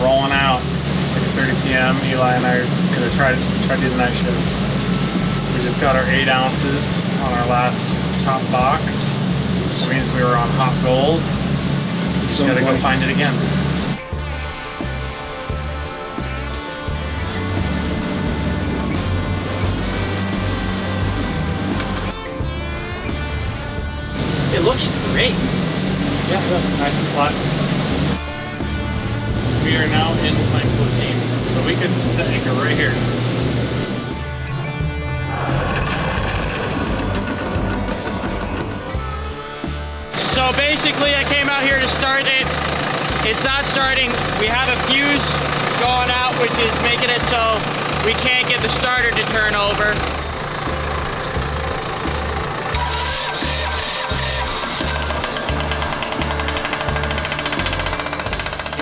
rolling out. 6:30 p.m. Eli and I are gonna try to do the night shift. We just got our 8 ounces on our last top box, which means we were on hot gold. We just gotta go find it again. It looks great. Yeah, it does. Nice and flat. We are now in plank 14, so we could set anchor right here. So basically I came out here to start it. It's not starting. We have a fuse going out, which is making it so we can't get the starter to turn over.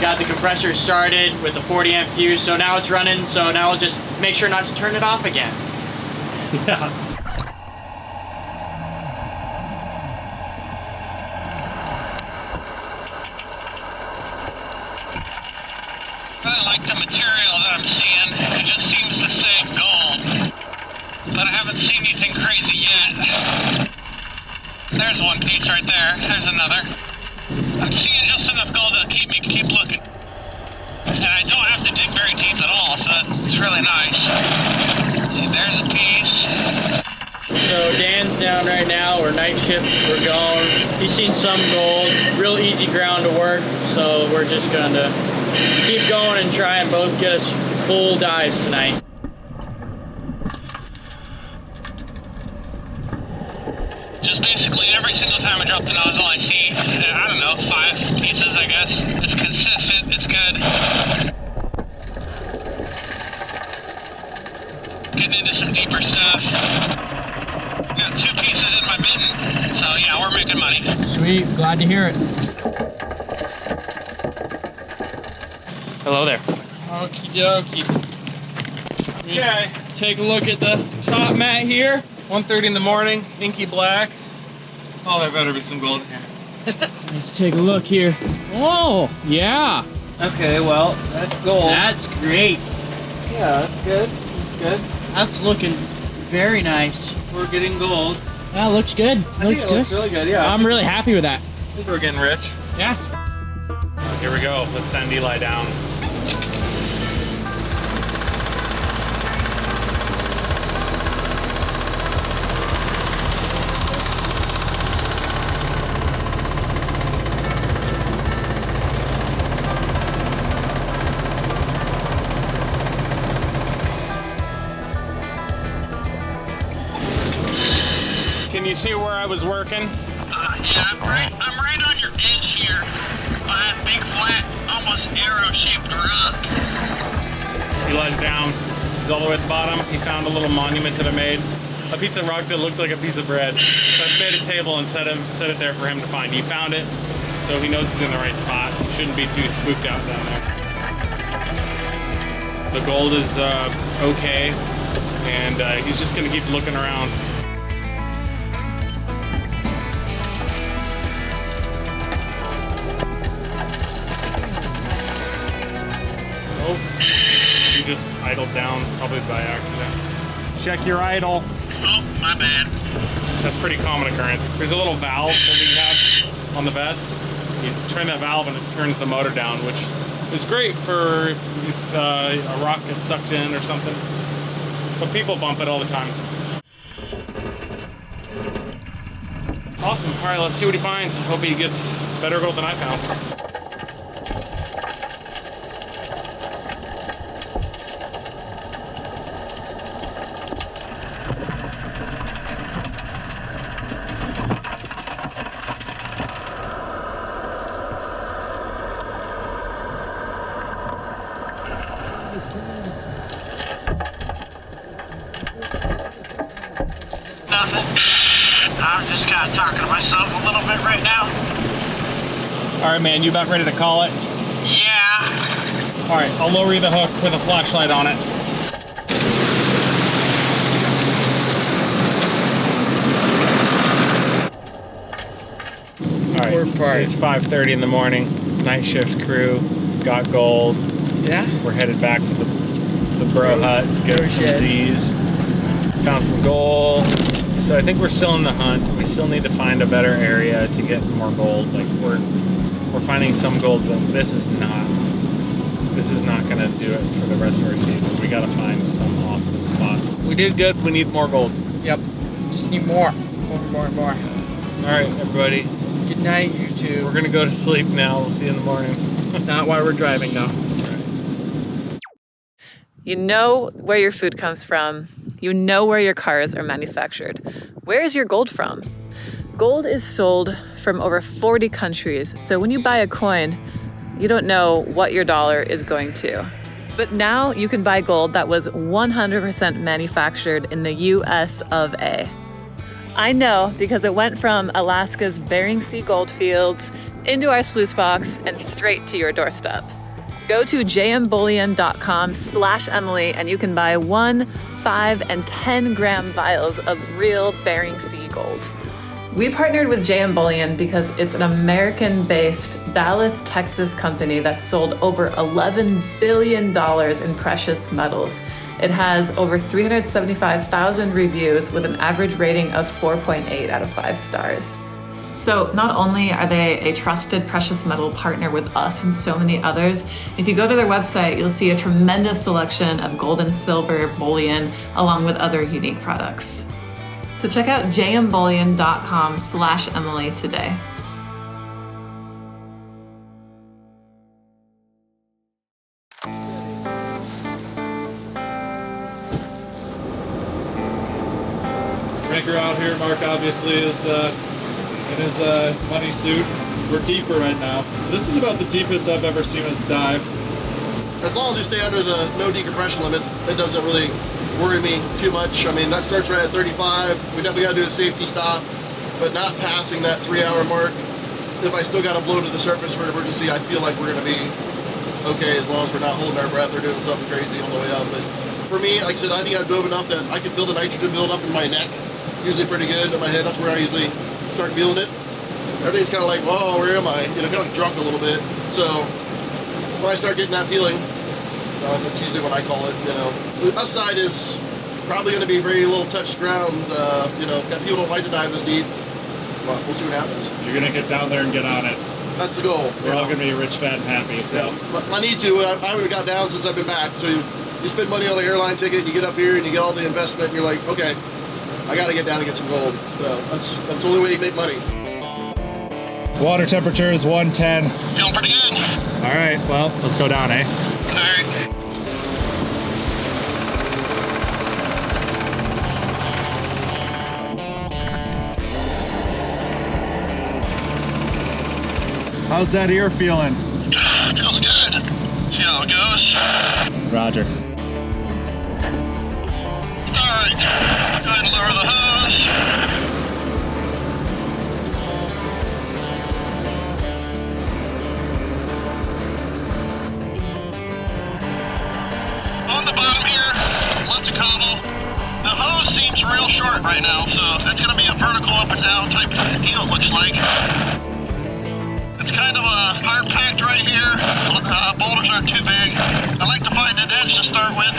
Got the compressor started with the 40 amp fuse, so now it's running, so now we'll just make sure not to turn it off again. Yeah. I like the material that I'm seeing. It just seems to say gold, but I haven't seen anything crazy yet. There's one piece right there. There's another. I'm seeing just enough gold to keep looking. And I don't have to dig very deep at all, so it's really nice. See, there's a piece. So Dan's down right now, we're night shift, we're going. He's seen some gold, real easy ground to work, so we're just gonna keep going and try and both get us full dives tonight. Just basically every single time I drop the nozzle, I see, I don't know, 5 pieces, I guess. It's consistent, it's good. Getting into some deeper stuff. Got 2 pieces in my mitten, so yeah, we're making money. Sweet, glad to hear it. Hello there. Okie dokie. Okay. Take a look at the top mat here. 1:30 in the morning, inky black. Oh, there better be some gold in here. Let's take a look here. Oh, yeah. Okay, well, that's gold. That's great. Yeah, that's good. That's good. That's looking very nice. We're getting gold. That looks good. I think it looks really good, yeah. I'm really happy with that. I think we're getting rich. Yeah. Here we go. Let's send Eli down. Can you see where I was working? Yeah, I'm right on your edge here. Behind big flat, almost arrow-shaped rock. Eli's down. He's all the way at the bottom. He found a little monument that I made. A piece of rock that looked like a piece of bread. So I made a table and set it there for him to find. He found it, so he knows he's in the right spot. He shouldn't be too spooked out down there. The gold is okay, and he's just gonna keep looking around. Oh, you just idled down, probably by accident. Check your idle. Oh, my bad. That's pretty common occurrence. There's a little valve that we have on the vest. You turn that valve and it turns the motor down, which is great for if a rock gets sucked in or something. But people bump it all the time. Awesome. All right, let's see what he finds. Hope he gets better gold than I found. Nothing. I'm just kind of talking to myself a little bit right now. All right, man, you about ready to call it? Yeah. All right, I'll lower you the hook with a flashlight on it. All right, it's 5:30 in the morning. Night shift crew, got gold. Yeah. We're headed back to the bro hut to get some Z's. Found some gold. So I think we're still in the hunt. We still need to find a better area to get more gold. Like we're finding some gold, but this is not gonna do it for the rest of our season. We gotta find some awesome spot. We did good. We need more gold. Yep. Just need more. More. All right, everybody. Good night, YouTube. We're gonna go to sleep now. We'll see you in the morning. Not while we're driving, though. You know where your food comes from. You know where your cars are manufactured. Where is your gold from? Gold is sold from over 40 countries. So when you buy a coin, you don't know what your dollar is going to. But now you can buy gold that was 100% manufactured in the US of A. I know because it went from Alaska's Bering Sea gold fields into our sluice box and straight to your doorstep. Go to jmbullion.com/Emily and you can buy 1, 5, and 10 gram vials of real Bering Sea gold. We partnered with JM Bullion because it's an American-based Dallas, Texas company that sold over $11 billion in precious metals. It has over 375,000 reviews with an average rating of 4.8 out of 5 stars. So not only are they a trusted precious metal partner with us and so many others, if you go to their website, you'll see a tremendous selection of gold and silver bullion along with other unique products. So check out jmbullion.com/Emily today. Ranker out here. Mark obviously is in his money suit. We're deeper right now. This is about the deepest I've ever seen us dive. As long as you stay under the no decompression limit, it doesn't really worry me too much. I mean, that starts right at 35. We definitely gotta do a safety stop, but not passing that 3-hour mark. If I still gotta blow to the surface for an emergency, I feel like we're gonna be okay as long as we're not holding our breath or doing something crazy on the way up. But for me, like I said, I think I've dove enough that I can feel the nitrogen build up in my neck. Usually pretty good in my head. That's where I usually start feeling it. Everything's kind of like, whoa, where am I? You know, kind of like drunk a little bit. So when I start getting that feeling, that's usually what I call it. You know, the upside is probably going to be very little touched ground. You know, people don't like to dive this deep. Well, we'll see what happens. You're gonna get down there and get on it. That's the goal. We're all gonna be rich, fat, and happy. So yeah, but I need to. I haven't got down since I've been back. So you spend money on the airline ticket, you get up here and you get all the investment, and you're like, okay, I got to get down and get some gold. So that's the only way you make money. water temperature is 110. Feeling pretty good. All right, well, let's go down, eh? All right. How's that ear feeling? Feels good. See how it goes. Roger. All right. Go ahead and lower the hose. On the bottom here, lots of cobble. The hose seems real short right now, so it's going to be a vertical up and down type deal, it looks like. It's kind of a hard packed right here. Boulders aren't too big. I like to find an edge to start with.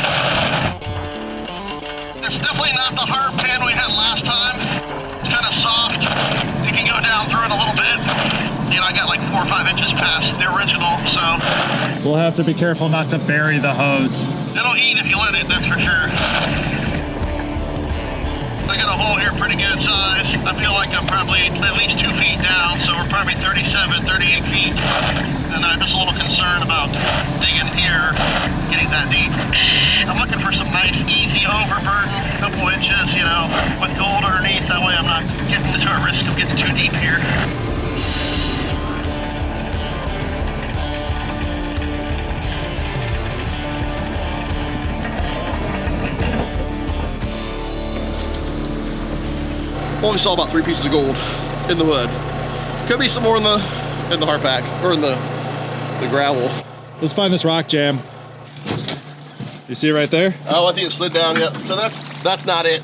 It's definitely not the hard pan we had last time. It's kind of soft. You can go down through it a little bit. You know, I got like 4 or 5 inches past the original, so. We'll have to be careful not to bury the hose. It'll eat if you let it, that's for sure. I got a hole here pretty good size. I feel like I'm probably at least 2 feet down, so we're probably 37, 38 feet. And I'm just a little concerned about digging here, getting that deep. I'm looking for some nice, easy overburden, a couple inches, you know, with gold underneath. That way I'm not getting into a risk of getting too deep here. Only saw about 3 pieces of gold in the mud. Could be some more in the hard pack or in the gravel. Let's find this rock jam. You see it right there? Oh, I think it slid down. Yeah. So that's not it.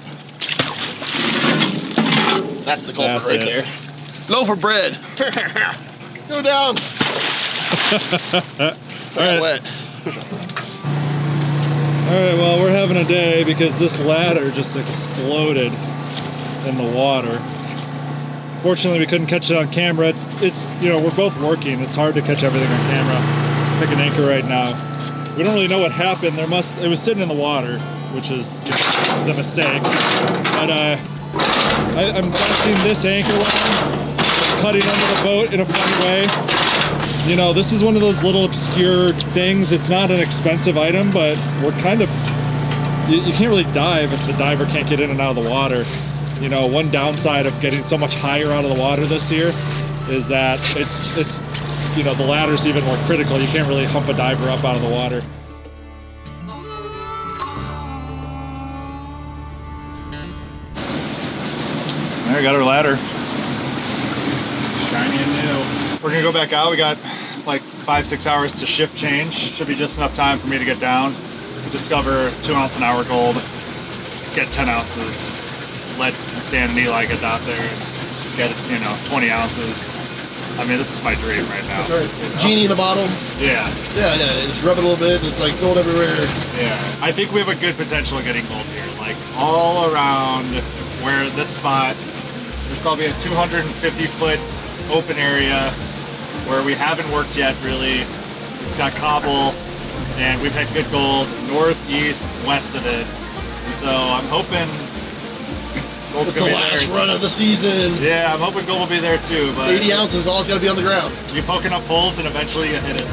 That's the culprit right there. Loaf of bread. Go down. All right. Wet. Alright, well, we're having a day because this ladder just exploded in the water. Fortunately, we couldn't catch it on camera. It's you know, we're both working. It's hard to catch everything on camera. Pick an anchor right now. We don't really know what happened. It was sitting in the water, which is, you know, the mistake. But I'm seeing this anchor line cutting under the boat in a funny way. You know, this is one of those little obscure things. It's not an expensive item, but we're kind of, you can't really dive if the diver can't get in and out of the water. You know, one downside of getting so much higher out of the water this year is that it's you know, the ladder's even more critical. You can't really hump a diver up out of the water. There, we got our ladder. Shiny and new. We're gonna go back out. We got like 5-6 hours to shift change. Should be just enough time for me to get down, discover 2 ounce an hour gold, get 10 ounces, let Dan and Eli get out there and get, you know, 20 ounces. I mean, this is my dream right now. That's right. You know? Genie in the bottle. Yeah. Yeah, just rub it a little bit. It's like gold everywhere. Yeah. I think we have a good potential of getting gold here. Like all around where this spot, there's probably a 250-foot open area where we haven't worked yet really. It's got cobble and we've had good gold north, east, west of it. And so I'm hoping gold's It's the gonna be last there. run of the season. Yeah, I'm hoping gold will be there too, but 80 ounces, all it's got to be on the ground. you poke enough holes and eventually you hit it.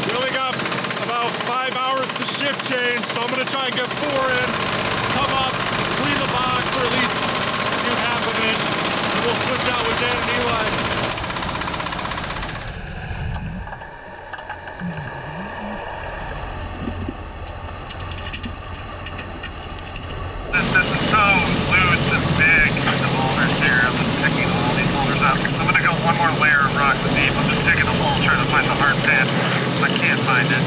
We only got about 5 hours to shift change, so I'm gonna try and get 4 in, come up, clean the box, or at least do half of it, and we'll switch out with Dan and Eli. This is so loose and big, the boulders here. I'm just picking all these boulders up. I'm gonna go one more layer of rock deep. I'm just digging a hole trying to find the hard pan. I can't find it.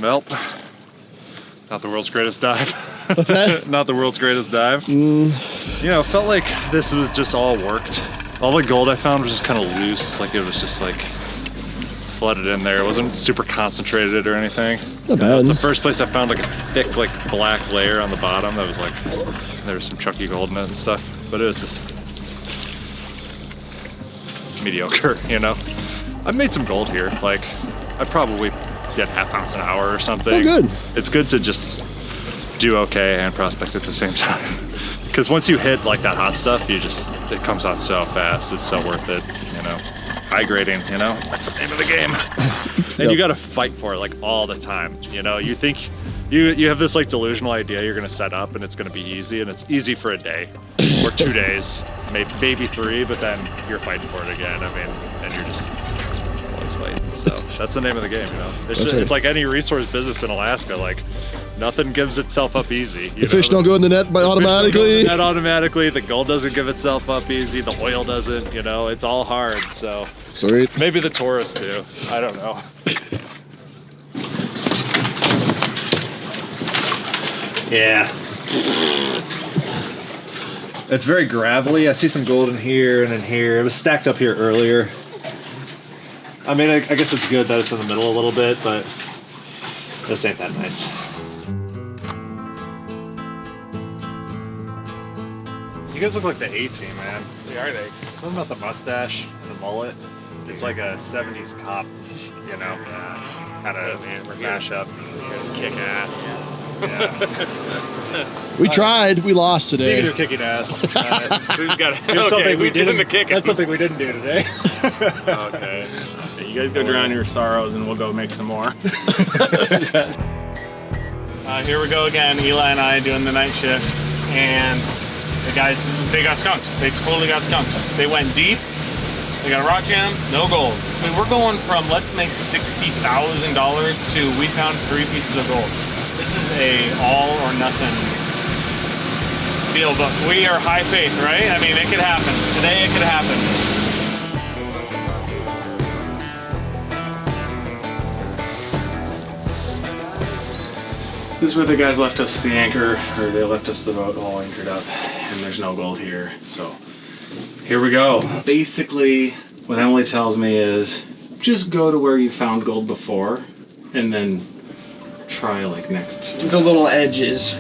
Well, not the world's greatest dive. What's that? Not the world's greatest dive. You know, it felt like this was just all worked. All the gold I found was just kind of loose, like it was just like flooded in there. It wasn't super concentrated or anything. Not bad. It was the first place I found like a thick, like black layer on the bottom that was like, there was some chunky gold in it and stuff, but it was just mediocre, you know? I've made some gold here. Like, I'd probably get ½ ounce an hour or something. Oh, good. It's good to just do okay and prospect at the same time. Because once you hit like that hot stuff, it comes out so fast. It's so worth it, you know. High grading, you know, that's the name of the game. And you gotta fight for it like all the time, you know. You think, you have this like delusional idea you're gonna set up and it's gonna be easy, and it's easy for a day or 2 days, maybe 3, but then you're fighting for it again. I mean, and you're just always fighting. So that's the name of the game, you know. It's like any resource business in Alaska, like nothing gives itself up easy. The fish don't go in the net automatically. Net automatically. The gold doesn't give itself up easy. The oil doesn't. You know, it's all hard. So Sweet. maybe the tourists do. I don't know. Yeah. It's very gravelly. I see some gold in here and in here. It was stacked up here earlier. I mean, I guess it's good that it's in the middle a little bit, but this ain't that nice. You guys look like the A-team, man. They are they. Something about the mustache and the mullet. It's like a 70s cop, you know, kind of mashup. Kick ass. Yeah. We tried. We lost today. Speaking of kicking ass, Who's got here's something we didn't. the kick? That's something we didn't do today. Okay. You guys go drown your sorrows and we'll go make some more. Here we go again, Eli and I doing the night shift, and the guys, they got skunked. They totally got skunked. They went deep, We got a rock jam, no gold. I mean, we're going from let's make $60,000 to we found 3 pieces of gold. This is a all or nothing deal, but we are high faith, right? I mean, it could happen. Today it could happen. This is where the guys left us the anchor, or they left us the boat all anchored up, and there's no gold here, so here we go. Basically, what Emily tells me is just go to where you found gold before, and then try like next. The little edges.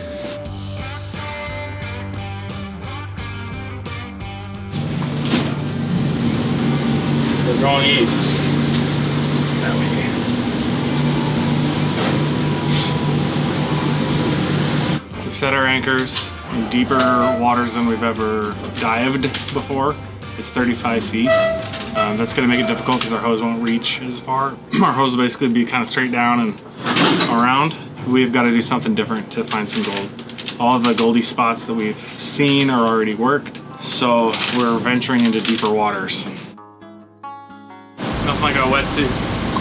We're going east. That way. We've set our anchors in deeper waters than we've ever dived before. It's 35 feet. That's gonna make it difficult because our hose won't reach as far. Our hose will basically be kind of straight down and around. We've got to do something different to find some gold. All of the goldy spots that we've seen are already worked, so we're venturing into deeper waters. Nothing like a wetsuit,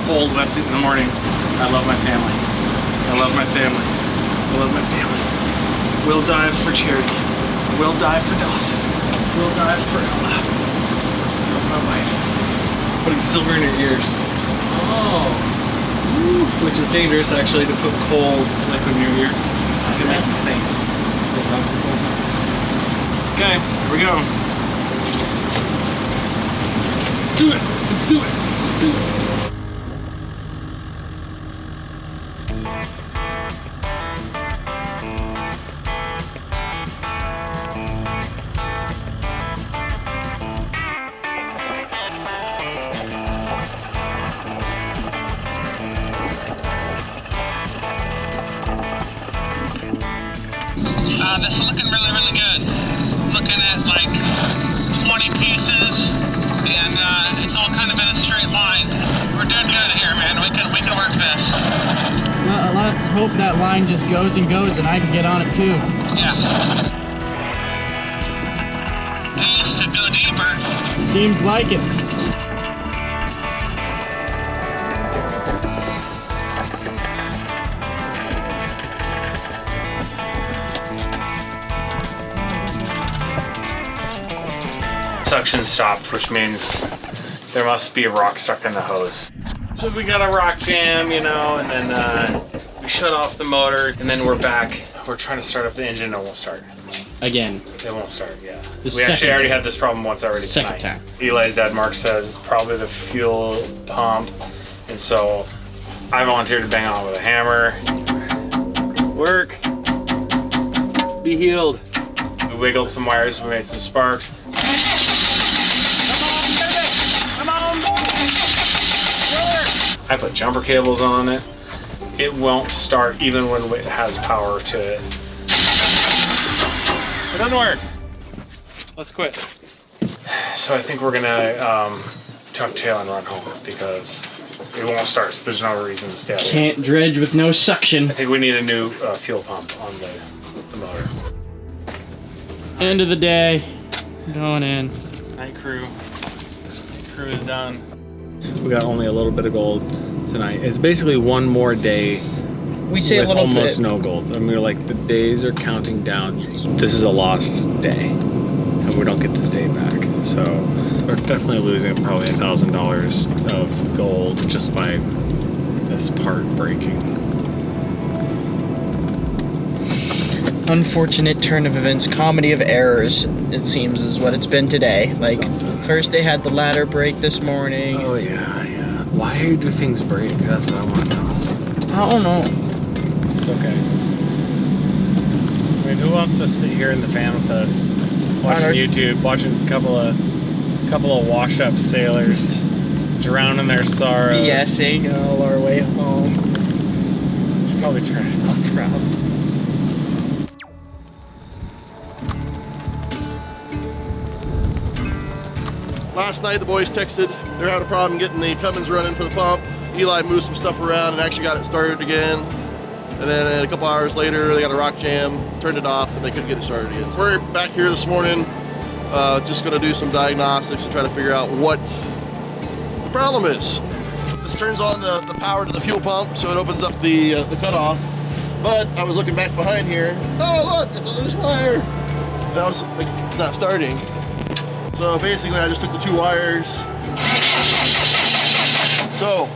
cold wetsuit in the morning. I love my family. I love my family. I love my family. We'll dive for charity. We'll dive for Dawson. We'll dive for Ella. I love my wife. Putting silver in your ears. Oh. Woo. Which is dangerous actually to put cold liquid in your ear. It can make you faint. Okay, here we go. Let's do it. Let's do it. Let's do it. This is looking really, really good. Looking at like 20 pieces, and it's all kind of in a straight line. We're doing good here, man. We can work this. Well, let's hope that line just goes and goes, and I can get on it too. Yeah. Needs to go deeper. Seems like it. Suction stopped, which means there must be a rock stuck in the hose. So we got a rock jam, you know, and then we shut off the motor, and then we're back. We're trying to start up the engine, and it won't start. Again. It won't start, yeah. The We actually second already time. had this problem once already Second tonight. time. Eli's dad, Mark, says it's probably the fuel pump, and so I volunteered to bang on with a hammer. Work. Be healed. We wiggled some wires, we made some sparks. I put jumper cables on it. It won't start even when it has power to it. It doesn't work. Let's quit. So I think we're gonna tuck tail and run home because it won't start. So there's no reason to stay out here. Can't dredge with no suction. I think we need a new fuel pump on the motor. End of the day. Going in. Night crew. Crew is done. We got only a little bit of gold tonight. It's basically one more day We say with a little almost bit. no gold. I mean, like the days are counting down. This is a lost day, and we don't get this day back. So we're definitely losing probably $1,000 of gold just by this part breaking. Unfortunate turn of events, comedy of errors, it seems is what it's been today. Like, first they had the ladder break this morning. Oh yeah, yeah. Why do things break? That's what I want to know. I don't know. It's okay. I mean, who wants to sit here in the fan with us, watching YouTube, watching a couple of washed up sailors drowning their sorrows? BSing all our way home. Should probably turn it off. Proud. Last night the boys texted, they're having a problem getting the Cummins running for the pump. Eli moved some stuff around and actually got it started again. And then a couple hours later, they got a rock jam, turned it off, and they couldn't get it started again. So we're back here this morning, Just gonna do some diagnostics and try to figure out what the problem is. This turns on the power to the fuel pump, so it opens up the cutoff. But I was looking back behind here. Oh look, it's a loose wire. That was like, it's not starting. So basically I just took the 2 wires. So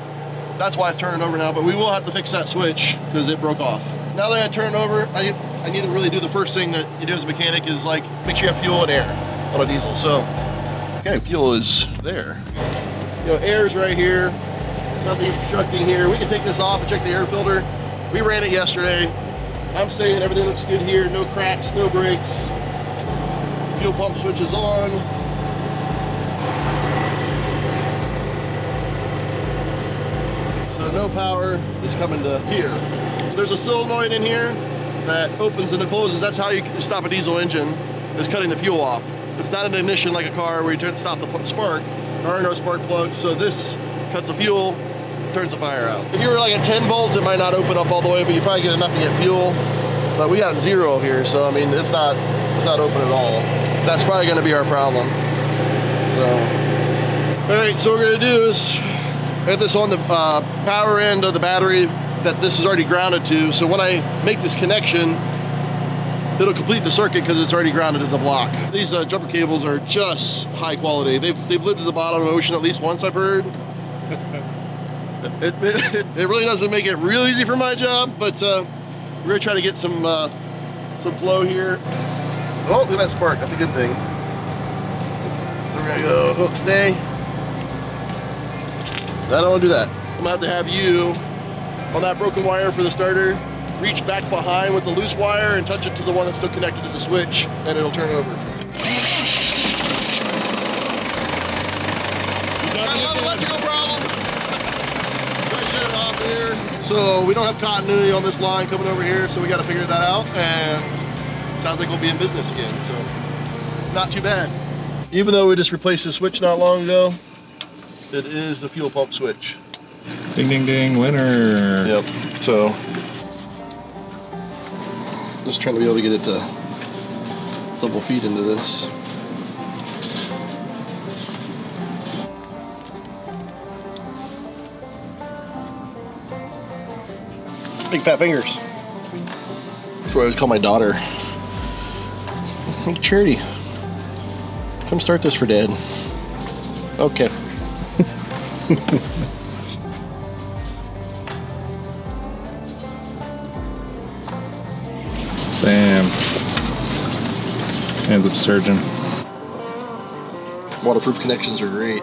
that's why it's turning over now, but we will have to fix that switch because it broke off. Now that I turn it over, I need to really do the first thing that you do as a mechanic is like make sure you have fuel and air on a diesel. So, okay, fuel is there. You know, air is right here. Nothing obstructing here. We can take this off and check the air filter. We ran it yesterday. I'm saying everything looks good here. No cracks, no breaks. Fuel pump switch is on. So no power is coming to here. There's a solenoid in here that opens and closes. That's how you can stop a diesel engine, is cutting the fuel off. It's not an ignition like a car where you turn to stop the spark. There are no spark plugs, so this cuts the fuel, turns the fire out. If you were like at 10 volts, it might not open up all the way, but you probably get enough to get fuel. But we got 0 here, so I mean, it's not open at all. That's probably gonna be our problem. So, all right, so what we're gonna do is get this on the power end of the battery that this is already grounded to. So when I make this connection, it'll complete the circuit because it's already grounded to the block. These jumper cables are just high quality. They've lived at the bottom of the ocean at least once, I've heard. It really doesn't make it real easy for my job, but we're gonna try to get some flow here. Oh, look at that spark. That's a good thing. So we're gonna go, oh, stay. I don't want to do that. I'm gonna have to have you on that broken wire for the starter, reach back behind with the loose wire and touch it to the one that's still connected to the switch, and it'll turn over. Got a lot of electrical problems. Gotta shut it off here. So we don't have continuity on this line coming over here, so we got to figure that out. And it sounds like we'll be in business again, so not too bad. Even though we just replaced the switch not long ago, it is the fuel pump switch. Ding, ding, ding, winner. Yep, so just trying to be able to get it to double feed into this. Big fat fingers. That's what I always call my daughter. Hey, Charity, come start this for Dad. Okay. Bam. Hands up surgeon. Waterproof connections are great.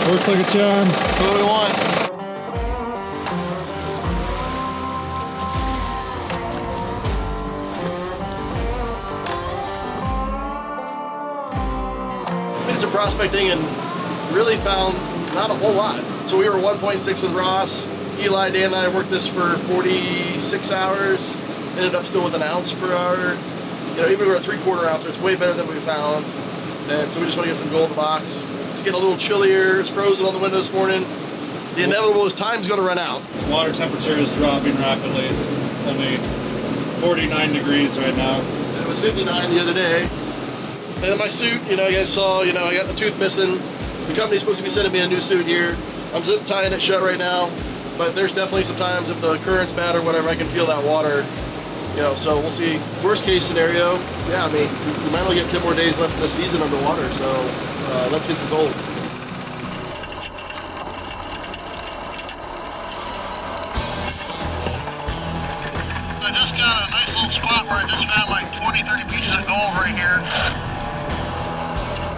Works like a charm. That's what we want. Did some prospecting and really found not a whole lot. So we were 1.6 with Ross. Eli, Dan, and I worked this for 46 hours. Ended up still with 1 ounce per hour. You know, even if we're at 3/4 ounce, it's way better than we found. And so we just want to get some gold in the box. It's getting a little chillier. It's frozen on the window this morning. The inevitable is time's going to run out. Water temperature is dropping rapidly. It's only 49 degrees right now. And it was 59 the other day. And my suit, you know, you guys saw, you know, I got the tooth missing. The company's supposed to be sending me a new suit here. I'm zip tying it shut right now. But there's definitely some times if the current's bad or whatever, I can feel that water. You know, so we'll see. Worst case scenario, yeah, I mean, we might only get 10 more days left in the season underwater, so let's get some gold. I just got a nice little spot where I just found like 20, 30 pieces of gold right here.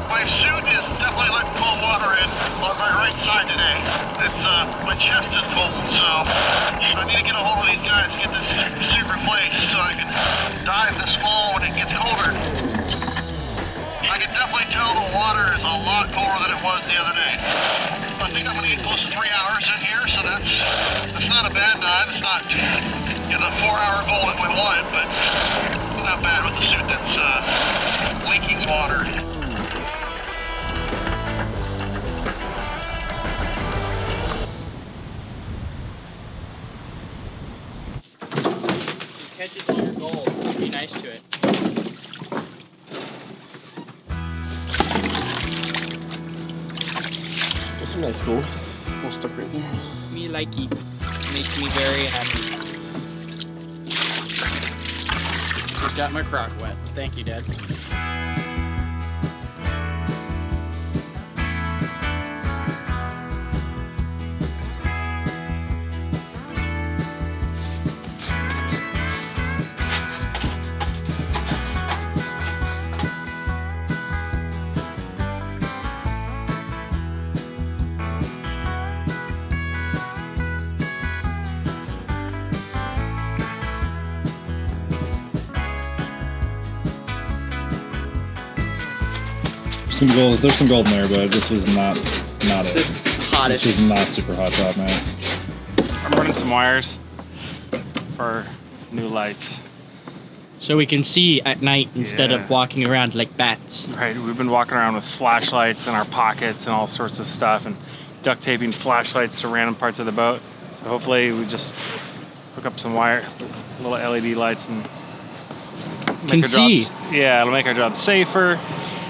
My suit is definitely letting cold water in on my right side today. It's, my chest is cold, so I need to get a hold of these guys, get this suit replaced so I can dive this fall when it gets colder. I can definitely tell the water is a lot colder than it was the other day. I think I'm gonna get close to 3 hours in here, so that's not a bad dive. It's not, you know, the 4-hour goal that we want, but not bad with the suit that's leaking water. catches all your gold. Be nice to it. That's a nice gold. All stuck right there. Me likey. Makes me very happy. Just got my crock wet. Thank you, Dad. Some gold. There's some gold in there, but this was not it. Hottest. This was not super hot top, man. I'm running some wires for new lights. So we can see at night instead Yeah. of walking around like bats. Right, we've been walking around with flashlights in our pockets and all sorts of stuff, and duct taping flashlights to random parts of the boat. So hopefully we just hook up some wire, little LED lights, and Can our see. jobs, yeah, it'll make our job safer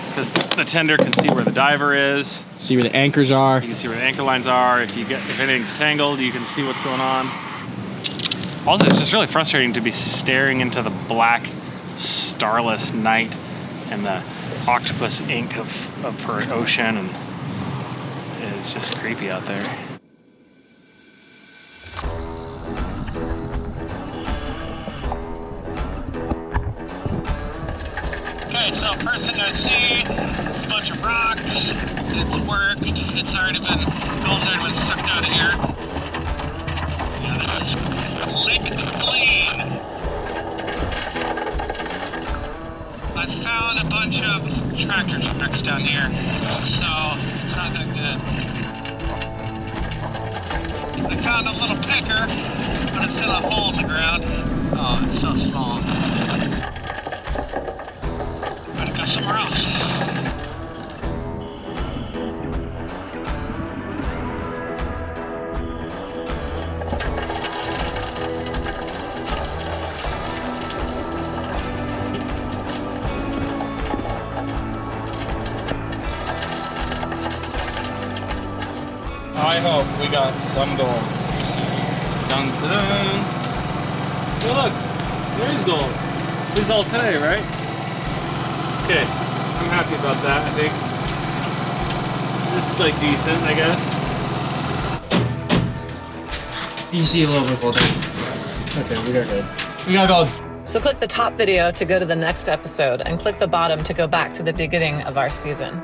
because the tender can see where the diver is. See where the anchors are. You can see where the anchor lines are. If anything's tangled, you can see what's going on. Also, it's just really frustrating to be staring into the black, starless night and the octopus ink of her ocean, and it's just creepy out there. Okay, so first thing I see, a bunch of rocks. It's worked. It's already been, gold's already been sucked out of here. Yeah, it's licked clean. I found a bunch of tractor tracks down here, so it's not that good. I found a little picker, but it's in a hole in the ground. Oh, it's so small. Gotta go somewhere else. I hope we got some gold. Dun dun dun. Hey, look, there is gold. This is all today, right? Okay, I'm happy about that. I think it's like decent, I guess. You see a little bit of gold. Okay, we got good. We got gold. So click the top video to go to the next episode and click the bottom to go back to the beginning of our season.